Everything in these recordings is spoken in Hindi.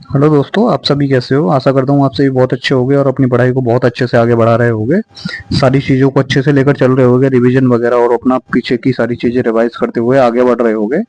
हेलो दोस्तों, आप सभी कैसे हो। आशा करता हूँ आप सभी बहुत अच्छे होंगे और अपनी पढ़ाई को बहुत अच्छे से आगे बढ़ा रहे होंगे। सारी चीज़ों को अच्छे से लेकर चल रहे होंगे, रिवीजन वगैरह, और अपना पीछे की सारी चीज़ें रिवाइज करते हुए आगे बढ़ रहे होंगे।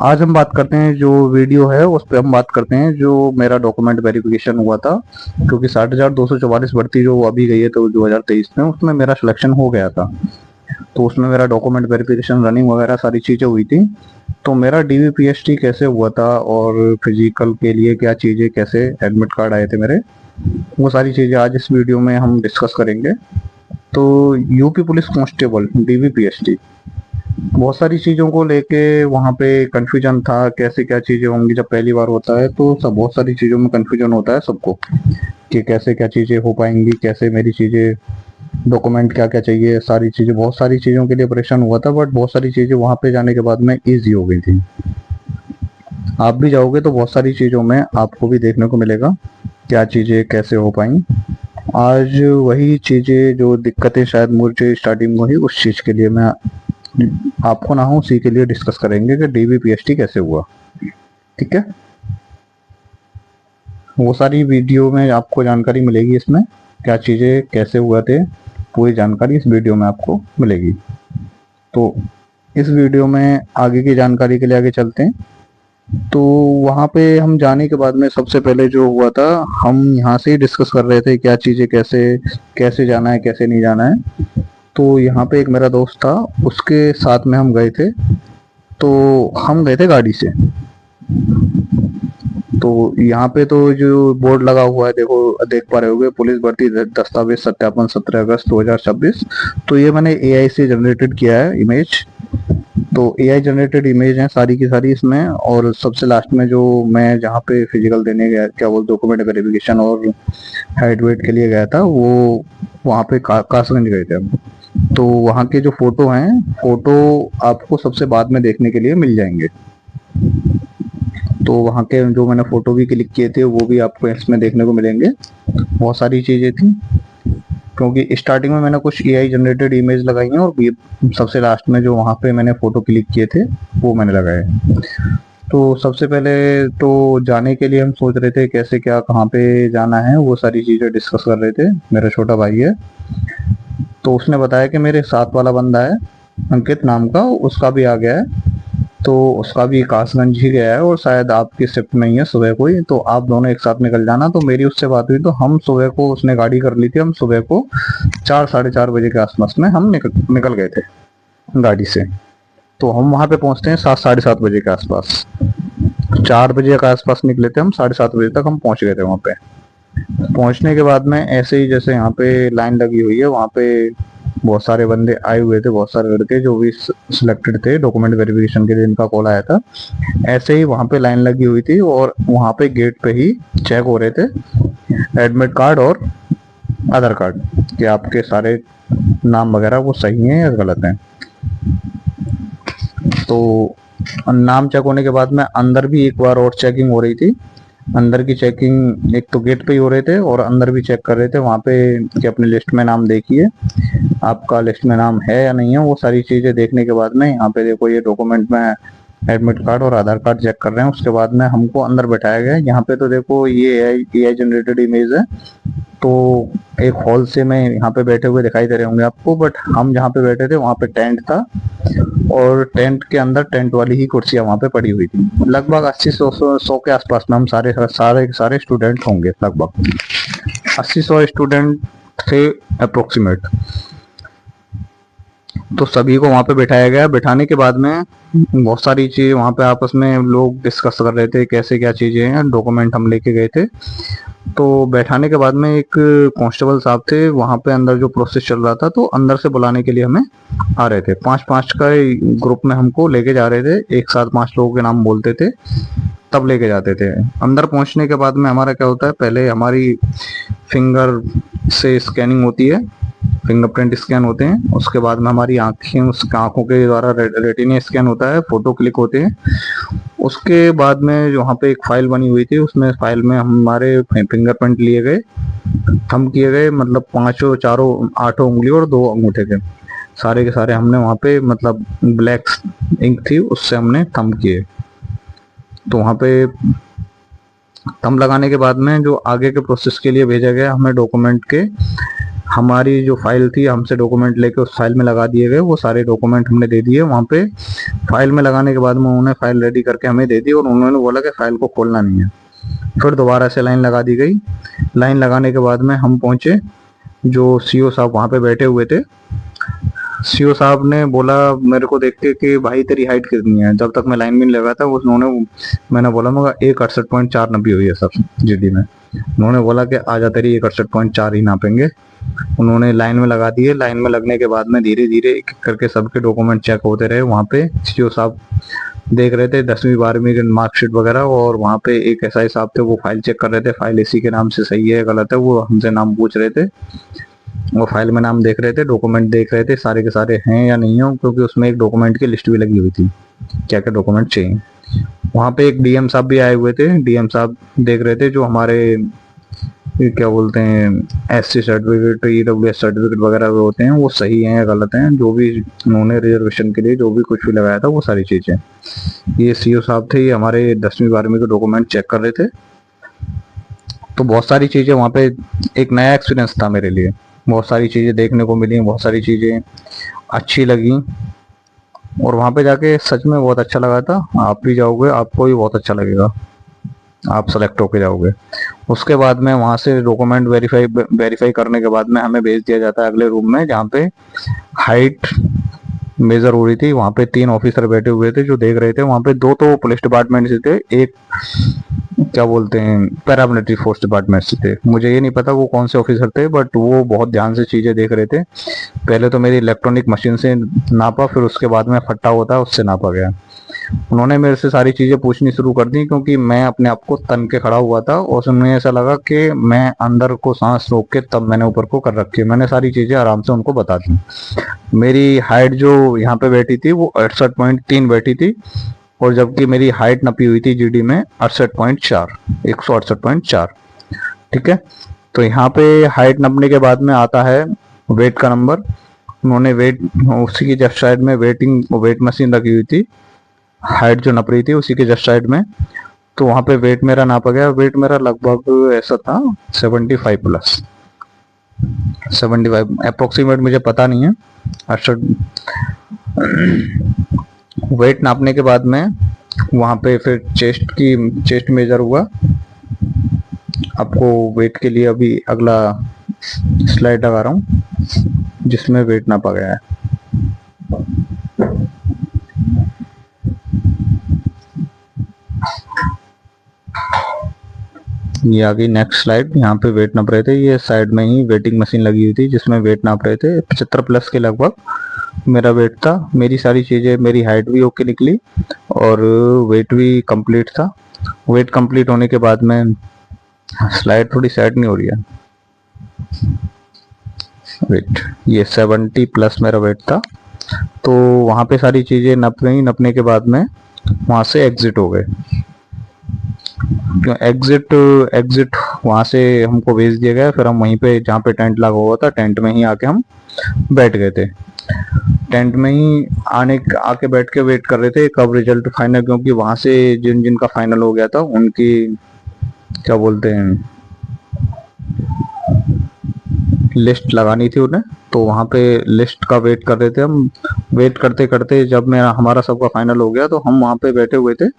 आज हम बात करते हैं, जो वीडियो है उस पर हम बात करते हैं जो मेरा डॉक्यूमेंट वेरिफिकेशन हुआ था। क्योंकि 60,244 भर्ती जो अभी गई है तो 2023 में, उसमें मेरा सिलेक्शन हो गया था। तो उसमें मेरा डॉक्यूमेंट वेरिफिकेशन, रनिंग वगैरह सारी चीज़ें हुई थी। तो मेरा डीवीपीएसटी कैसे हुआ था और फिजिकल के लिए क्या चीज़ें, कैसे एडमिट कार्ड आए थे मेरे, वो सारी चीज़ें आज इस वीडियो में हम डिस्कस करेंगे। तो यूपी पुलिस कांस्टेबल डीवीपीएसटी, बहुत सारी चीज़ों को लेके वहाँ पे कंफ्यूजन था, कैसे क्या चीज़ें होंगी। जब पहली बार होता है तो सब बहुत सारी चीज़ों में कंफ्यूजन होता है सबको, कि कैसे क्या चीज़ें हो पाएंगी, कैसे मेरी चीज़ें, डॉक्यूमेंट क्या क्या चाहिए, सारी चीज़ें, बहुत सारी चीज़ों के लिए परेशान हुआ था। बट बहुत सारी चीज़ें वहाँ पे जाने के बाद में ईजी हो गई थी। आप भी जाओगे तो बहुत सारी चीज़ों में आपको भी देखने को मिलेगा क्या चीज़ें कैसे हो पाई। आज वही चीज़ें जो दिक्कतें शायद मुझे स्टार्टिंग में हुई, उस चीज़ के लिए मैं आपको ना हो उसी के लिए डिस्कस करेंगे कि डीवीपीएसटी कैसे हुआ। ठीक है, वो सारी वीडियो में आपको जानकारी मिलेगी। इसमें क्या चीज़ें कैसे हुआ थे, पूरी जानकारी इस वीडियो में आपको मिलेगी। तो इस वीडियो में आगे की जानकारी के लिए आगे चलते हैं। तो वहाँ पे हम जाने के बाद में सबसे पहले जो हुआ था, हम यहाँ से ही डिस्कस कर रहे थे क्या चीज़ें, कैसे कैसे जाना है, कैसे नहीं जाना है। तो यहाँ पे एक मेरा दोस्त था, उसके साथ में हम गए थे। तो हम गए थे गाड़ी से। तो यहाँ पे तो जो बोर्ड लगा हुआ है, देखो देख पा रहे होगे, पुलिस भर्ती दस्तावेज सत्यापन 17 अगस्त 2026। तो ये मैंने एआई से जनरेटेड किया है इमेज। तो एआई जनरेटेड इमेज है सारी की सारी इसमें। और सबसे लास्ट में जो मैं जहाँ पे फिजिकल देने गया, क्या बोलते, डॉक्यूमेंट वेरिफिकेशन और हाइट वेट के लिए गया था, वो वहाँ पे कासगंज गए थे हम। तो वहाँ के जो फोटो हैं, फोटो आपको सबसे बाद में देखने के लिए मिल जाएंगे। तो वहाँ के जो मैंने फोटो भी क्लिक किए थे वो भी आपको इसमें देखने को मिलेंगे। बहुत सारी चीज़ें थी, क्योंकि स्टार्टिंग में मैंने कुछ एआई जनरेटेड इमेज लगाई हैं, और ये सबसे लास्ट में जो वहाँ पे मैंने फोटो क्लिक किए थे वो मैंने लगाए हैं। तो सबसे पहले तो जाने के लिए हम सोच रहे थे कैसे क्या, कहाँ पे जाना है, वो सारी चीज़ें डिस्कस कर रहे थे। मेरा छोटा भाई है, तो उसने बताया कि मेरे साथ वाला बंदा है अंकित नाम का, उसका भी आ गया है। तो उसका भी कासगंज ही गया है, और शायद आपकी शिफ्ट नहीं है सुबह को ही, तो आप दोनों एक साथ निकल जाना। तो मेरी उससे बात हुई, तो हम सुबह को, उसने गाड़ी कर ली थी, हम सुबह को 4 साढ़े 4 बजे के आसपास में हम निकल गए थे गाड़ी से। तो हम वहाँ पे पहुँचते हैं 7 साढ़े 7 बजे के आसपास। 4 बजे के आसपास निकले थे हम, 7:30 बजे तक हम पहुँच गए थे वहाँ पे। पहुँचने के बाद में ऐसे ही, जैसे यहाँ पे लाइन लगी हुई है, वहाँ पे बहुत सारे बंदे आए हुए थे, बहुत सारे लड़के जो भी सिलेक्टेड थे डॉक्यूमेंट वेरिफिकेशन के लिए, इनका कॉल आया था। ऐसे ही वहाँ पे लाइन लगी हुई थी, और वहाँ पे गेट पे ही चेक हो रहे थे एडमिट कार्ड और आधार कार्ड, कि आपके सारे नाम वगैरह वो सही हैं या गलत हैं। तो नाम चेक होने के बाद में अंदर भी एक बार और चेकिंग हो रही थी। अंदर की चेकिंग एक तो गेट पे ही हो रहे थे, और अंदर भी चेक कर रहे थे वहाँ पे कि अपनी लिस्ट में नाम देखिए, आपका लिस्ट में नाम है या नहीं है। वो सारी चीज़ें देखने के बाद में यहाँ पे देखो, ये डॉक्यूमेंट में एडमिट कार्ड और आधार कार्ड चेक कर रहे हैं। उसके बाद में हमको अंदर बैठाया गया। यहाँ पे तो देखो ये एआई जनरेटेड इमेज है। तो एक हॉल से मैं यहाँ पे बैठे हुए दिखाई दे रहे होंगे आपको, बट हम जहाँ पे बैठे थे वहाँ पे टेंट था, और टेंट के अंदर टेंट वाली ही कुर्सियाँ वहाँ पे पड़ी हुई थी। लगभग 80 100 के आसपास में हम सारे स्टूडेंट होंगे। लगभग 80 100 स्टूडेंट थे अप्रोक्सीमेट। तो सभी को वहाँ पे बिठाया गया। बिठाने के बाद में बहुत सारी चीज़ वहाँ पे आपस में लोग डिस्कस कर रहे थे, कैसे क्या चीज़ें हैं। डॉक्यूमेंट हम लेके गए थे। तो बैठाने के बाद में एक कांस्टेबल साहब थे वहाँ पे, अंदर जो प्रोसेस चल रहा था, तो अंदर से बुलाने के लिए हमें आ रहे थे। 5 5 का ग्रुप में हमको लेके जा रहे थे, एक साथ 5 लोगों के नाम बोलते थे, तब लेके जाते थे। अंदर पहुंचने के बाद में हमारा क्या होता है, पहले हमारी फिंगर से स्कैनिंग होती है, फिंगरप्रिंट स्कैन होते हैं। उसके बाद में हमारी आंखें, उस आंखों के द्वारा रेटिना स्कैन होता है, फोटो क्लिक होते हैं। उसके बाद में जो वहाँ पे एक फाइल बनी हुई थी, उसमें फाइल में हमारे फिंगरप्रिंट लिए गए, थंब किए गए, मतलब पांचों, चारों, 8 उंगली और 2 अंगूठे के सारे के सारे हमने वहाँ पे, मतलब ब्लैक इंक थी उससे हमने थंब किए। तो वहाँ पे थंब लगाने के बाद में जो आगे के प्रोसेस के लिए भेजा गया हमें डॉक्यूमेंट के, हमारी जो फाइल थी हमसे डॉक्यूमेंट लेके उस फाइल में लगा दिए गए, वो सारे डॉक्यूमेंट हमने दे दिए वहाँ पे। फाइल में लगाने के बाद में उन्होंने फाइल रेडी करके हमें दे दी और उन्होंने बोला कि फाइल को खोलना नहीं है। फिर दोबारा से लाइन लगा दी गई। लाइन लगाने के बाद में हम पहुंचे, जो सीओ साहब वहाँ पे बैठे हुए थे। सीओ साहब ने बोला मेरे को देख के कि भाई तेरी हाइट कितनी है। जब तक मैं लाइन में नहीं लगा था उन्होंने, मैंने बोला मगर 168.4 नपी हुई है सर जीडी में। उन्होंने बोला कि आजा तेरी 168.4 ही नापेंगे। उन्होंने लाइन में लगा दिए। लाइन में लगने के बाद में धीरे धीरे एक एक करके सबके डॉक्यूमेंट चेक होते रहे। वहाँ पे सीओ साहब देख रहे थे 10वीं 12वीं के मार्कशीट वगैरह, और वहाँ पे एक एसआई साहब थे वो फाइल चेक कर रहे थे, फाइल इसी के नाम से सही है गलत है, वो हमसे नाम पूछ रहे थे। वो फाइल में नाम देख रहे थे, डॉक्यूमेंट देख रहे थे सारे के सारे हैं या नहीं हो, क्योंकि उसमें एक डॉक्यूमेंट की लिस्ट भी लगी हुई थी क्या क्या डॉक्यूमेंट चाहिए। वहाँ पे एक डीएम साहब भी आए हुए थे। डीएम साहब देख रहे थे जो हमारे ये क्या बोलते हैं एससी सर्टिफिकेट, ईडब्ल्यूएस सर्टिफिकेट वगैरह जो होते हैं वो सही हैं या गलत हैं, जो भी उन्होंने रिजर्वेशन के लिए जो भी कुछ भी लगाया था वो सारी चीजें। ये सीओ साहब थे, ये हमारे 10वीं 12वीं के डॉक्यूमेंट चेक कर रहे थे। तो बहुत सारी चीजें वहाँ पे, एक नया एक्सपीरियंस था मेरे लिए। बहुत सारी चीजें देखने को मिली, बहुत सारी चीजें अच्छी लगी, और वहाँ पे जाके सच में बहुत अच्छा लगा था। आप भी जाओगे आपको भी बहुत अच्छा लगेगा, आप सेलेक्ट होके जाओगे। उसके बाद में वहाँ से डॉक्यूमेंट वेरीफाई करने के बाद में हमें भेज दिया जाता है अगले रूम में, जहाँ पे हाइट मेजर हो रही थी। वहाँ पे 3 ऑफिसर बैठे हुए थे जो देख रहे थे। वहाँ पे 2 तो पुलिस डिपार्टमेंट से थे, एक क्या बोलते हैं पैरामिलिट्री फोर्स डिपार्टमेंट से थे। मुझे ये नहीं पता वो कौन से ऑफिसर थे, बट वो बहुत ध्यान से चीजें देख रहे थे। पहले तो मेरी इलेक्ट्रॉनिक मशीन से नापा, फिर उसके बाद में फट्टा होता है उससे नापा गया। उन्होंने मेरे से सारी चीजें पूछनी शुरू कर दी, क्योंकि मैं अपने आप को तन के खड़ा हुआ था और उन्हें ऐसा लगा कि मैं अंदर को सांस रोक के तब मैंने ऊपर को कर रखी है। मैंने सारी चीजें आराम से उनको बता दी। मेरी हाइट जो यहाँ पे बैठी थी वो 68.3 बैठी थी, और जबकि मेरी हाइट नपी हुई थी जीडी में 68.4, 168.4। ठीक है, तो यहाँ पे हाइट नपने के बाद में आता है वेट का नंबर। उन्होंने वेट, उसी की जस्ट साइड में वेट मशीन रखी हुई थी, हाइट जो नप रही थी उसी के जस्ट साइड में। तो वहां पे वेट मेरा नापा गया। वेट मेरा लगभग ऐसा था 75 प्लस, 75 अप्रोक्सीमेट, मुझे पता नहीं है। अच्छा, वेट नापने के बाद में वहां पे फिर चेस्ट मेजर हुआ। आपको वेट के लिए अभी अगला स्लाइड लगा रहा हूँ जिसमें वेट नापा गया है। ये आ गई नेक्स्ट स्लाइड। यहाँ पे वेट नाप रहे थे, ये साइड में ही वेटिंग मशीन लगी हुई थी जिसमें वेट नाप रहे थे। 75 प्लस के लगभग मेरा वेट था। मेरी सारी चीजें, मेरी हाइट भी ओके निकली और वेट भी कंप्लीट था। वेट कंप्लीट होने के बाद में, स्लाइड थोड़ी सेट नहीं हो रही है, वेट, ये 70 प्लस मेरा वेट था। तो वहां पे सारी चीजें नप गई। नपने के बाद में वहां से एग्जिट हो गए। एग्जिट वहां से हमको भेज दिया गया। फिर हम वहीं पे जहाँ पे टेंट लगा हुआ था, टेंट में ही आके हम बैठ गए थे। टेंट में ही आके बैठ के वेट कर रहे थे कब रिजल्ट फाइनल, क्योंकि वहां से जिनका फाइनल हो गया था उनकी क्या बोलते हैं लिस्ट लगानी थी उन्हें। तो वहां पे लिस्ट का वेट कर रहे थे हम। वेट करते करते जब हमारा सबका फाइनल हो गया तो हम वहां पे बैठे हुए थे।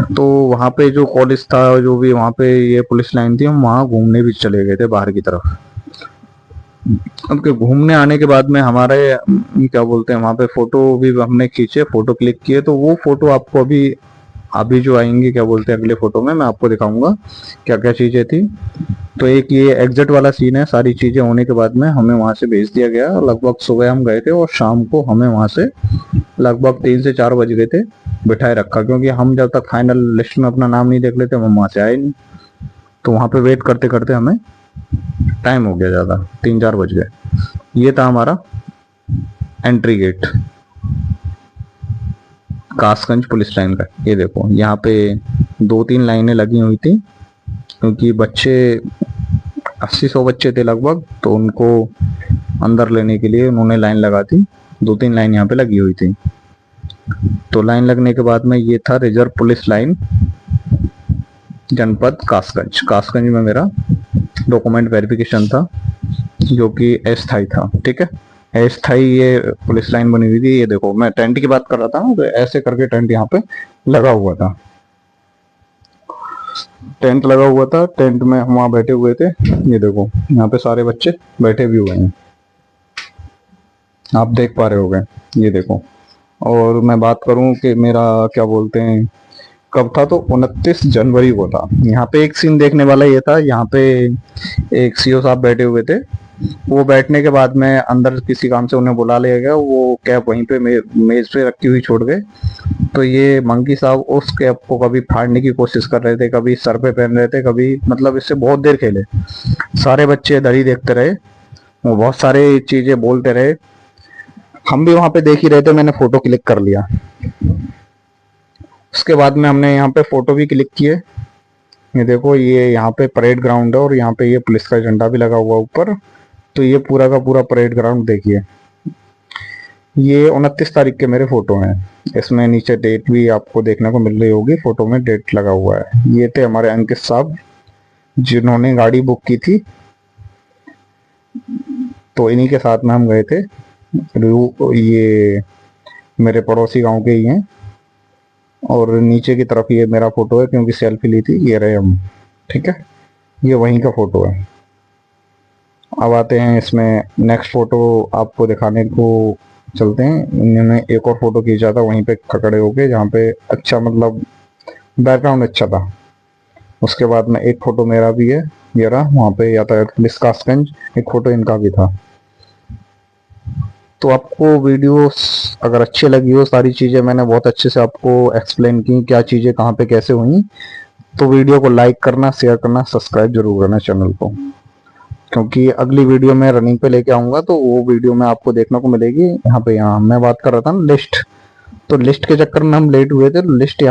तो वहां पे जो कॉलेज था, जो भी वहां पे ये पुलिस लाइन थी, हम वहां घूमने भी चले गए थे बाहर की तरफ। अब के घूमने आने के बाद में हमारे क्या बोलते हैं वहां पे फोटो भी हमने खींचे, फोटो क्लिक किए। तो वो फोटो आपको अभी जो आएंगे क्या बोलते हैं अगले फोटो में मैं आपको दिखाऊंगा क्या क्या चीजें थी। तो एक ये एग्जिट वाला सीन है। सारी चीजें होने के बाद में हमें वहां से भेज दिया गया। लगभग सुबह हम गए थे और शाम को हमें वहां से लगभग 3 से 4 बज गए थे बिठाए रखा, क्योंकि हम जब तक फाइनल लिस्ट में अपना नाम नहीं देख लेते हम वहां से आए नहीं। तो वहां पे वेट करते करते हमें टाइम हो गया ज्यादा, 3-4 बज गए। ये था हमारा entry gate Kasganj police line का। ये देखो यहाँ पे 2-3 लाइनें लगी हुई थी, क्योंकि बच्चे 80-100 बच्चे थे लगभग, तो उनको अंदर लेने के लिए उन्होंने लाइन लगा दी। 2-3 लाइन यहाँ पे लगी हुई थी। तो लाइन लगने के बाद में ये था रिजर्व पुलिस लाइन। जनपद कासगंज। कासगंज में मेरा डॉक्यूमेंट वेरिफिकेशन था जो कि अस्थाई था। ठीक है, अस्थाई ये पुलिस लाइन बनी हुई थी। ये देखो, मैं टेंट की बात कर रहा था ना, तो ऐसे करके टेंट यहाँ पे लगा हुआ था। टेंट लगा हुआ था, टेंट में हम वहां बैठे हुए थे। ये देखो, यहाँ पे सारे बच्चे बैठे भी हुए हैं, आप देख पा रहे होंगे। ये देखो, और मैं बात करूं कि मेरा क्या बोलते हैं कब था, तो 29 जनवरी को था। यहाँ पे एक सीन देखने वाला ये था, यहाँ पे एक सीओ साहब बैठे हुए थे। वो बैठने के बाद में अंदर किसी काम से उन्हें बुला लिया गया, वो कैप वहीं पे मेज पे रखी हुई छोड़ गए। तो ये मंकी साहब उस कैप को कभी फाड़ने की कोशिश कर रहे थे, कभी सर पे पहन रहे थे, कभी मतलब इससे बहुत देर खेले। सारे बच्चे इधर ही देखते रहे, वो बहुत सारे चीजें बोलते रहे। हम भी वहां पे देख ही रहे थे, मैंने फोटो क्लिक कर लिया। उसके बाद में हमने यहाँ पे फोटो भी क्लिक किए। ये देखो, ये यहाँ पे परेड ग्राउंड है और यहाँ पे ये पुलिस का झंडा भी लगा हुआ ऊपर। तो ये पूरा का पूरा परेड ग्राउंड देखिए। ये 29 तारीख के मेरे फोटो हैं। इसमें नीचे डेट भी आपको देखने को मिल रही होगी, फोटो में डेट लगा हुआ है। ये थे हमारे अंकित साहब जिन्होंने गाड़ी बुक की थी, तो इन्हीं के साथ में हम गए थे। ये मेरे पड़ोसी गांव के ही हैं। और नीचे की तरफ ये मेरा फोटो है, क्योंकि सेल्फी ली थी। ये रहे हम, ठीक है, ये वहीं का फोटो है। अब आते हैं इसमें नेक्स्ट फोटो आपको दिखाने को चलते हैं। इन्होंने एक और फोटो खींचा था वहीं पे खड़े होके, जहाँ पे अच्छा मतलब बैकग्राउंड अच्छा था। उसके बाद में एक फोटो मेरा भी है, ये रहा, वहाँ पे यातायात पुलिस कासगंज। एक फोटो इनका भी था। तो आपको वीडियोस अगर अच्छी लगी हो, सारी चीज़ें मैंने बहुत अच्छे से आपको एक्सप्लेन की, क्या चीज़ें कहाँ पे कैसे हुई, तो वीडियो को लाइक करना, शेयर करना, सब्सक्राइब जरूर करना चैनल को। क्योंकि अगली वीडियो में रनिंग पे लेके आऊंगा, तो वो वीडियो में आपको देखने को मिलेगी। यहाँ पे, यहाँ मैं बात कर रहा था ना लिस्ट, तो लिस्ट के चक्कर में हम लेट हुए थे, तो लिस्ट